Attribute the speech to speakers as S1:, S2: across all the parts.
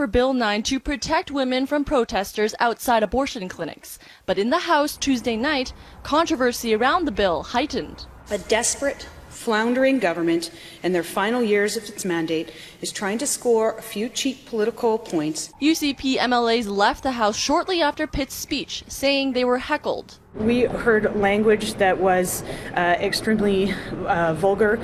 S1: For Bill 9 to protect women from protesters outside abortion clinics. But in the House Tuesday night, controversy around the bill heightened.
S2: A desperate, floundering government in their final years of its mandate is trying to score a few cheap political points.
S1: UCP MLAs left the House shortly after Pitt's speech, saying they were heckled.
S2: We heard language that was extremely vulgar,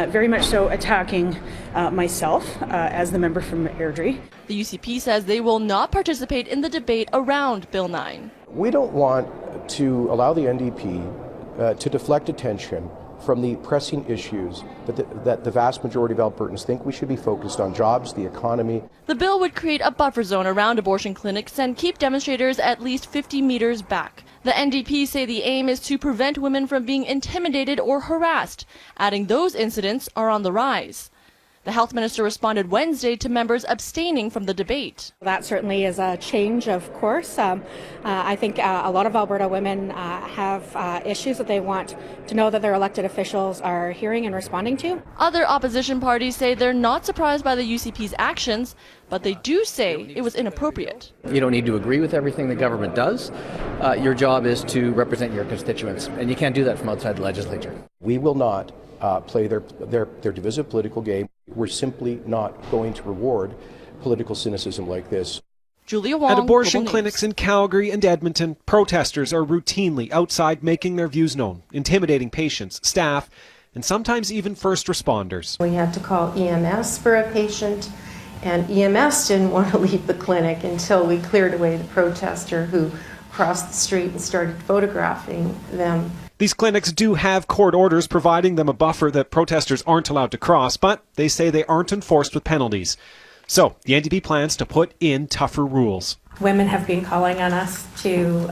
S2: very much so attacking myself as the member from Airdrie.
S1: The UCP says they will not participate in the debate around Bill 9.
S3: We don't want to allow the NDP to deflect attention from the pressing issues that the vast majority of Albertans think we should be focused on: jobs, the economy.
S1: The bill would create a buffer zone around abortion clinics and keep demonstrators at least 50 meters back. The NDP say the aim is to prevent women from being intimidated or harassed, adding those incidents are on the rise. The health minister responded Wednesday to members abstaining from the debate.
S4: That certainly is a change, of course. I think a lot of Alberta women have issues that they want to know that their elected officials are hearing and responding to.
S1: Other opposition parties say they're not surprised by the UCP's actions, but they do say it was inappropriate.
S5: You don't need to agree with everything the government does. Your job is to represent your constituents, and you can't do that from outside the legislature.
S3: We will not play their divisive political game. We're simply not going to reward political cynicism like this.
S1: Julia Wong,
S6: at abortion
S1: Global
S6: clinics
S1: News.
S6: in Calgary and Edmonton, protesters are routinely outside making their views known, intimidating patients, staff, and sometimes even first responders.
S7: We had to call EMS for a patient, and EMS didn't want to leave the clinic until we cleared away the protester who crossed the street and started photographing them.
S6: These clinics do have court orders providing them a buffer that protesters aren't allowed to cross, but they say they aren't enforced with penalties. So the NDP plans to put in tougher rules.
S4: Women have been calling on us to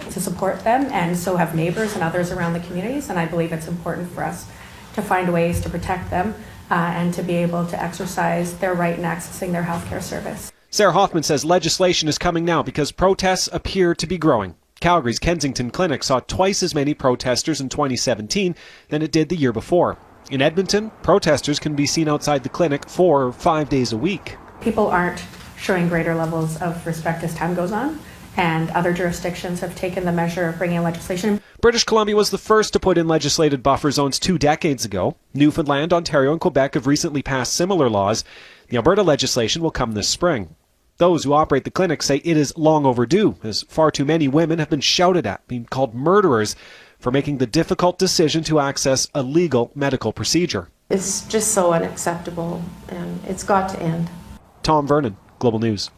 S4: support them, and so have neighbours and others around the communities, and I believe it's important for us to find ways to protect them and to be able to exercise their right in accessing their healthcare service.
S6: Sarah Hoffman says legislation is coming now because protests appear to be growing. Calgary's Kensington Clinic saw twice as many protesters in 2017 than it did the year before. In Edmonton, protesters can be seen outside the clinic 4 or 5 days a week.
S4: People aren't showing greater levels of respect as time goes on, and other jurisdictions have taken the measure of bringing in legislation.
S6: British Columbia was the first to put in legislated buffer zones 2 decades ago. Newfoundland, Ontario, and Quebec have recently passed similar laws. The Alberta legislation will come this spring. Those who operate the clinic say it is long overdue, as far too many women have been shouted at, being called murderers for making the difficult decision to access a legal medical procedure.
S7: It's just so unacceptable, and it's got to end.
S6: Tom Vernon, Global News.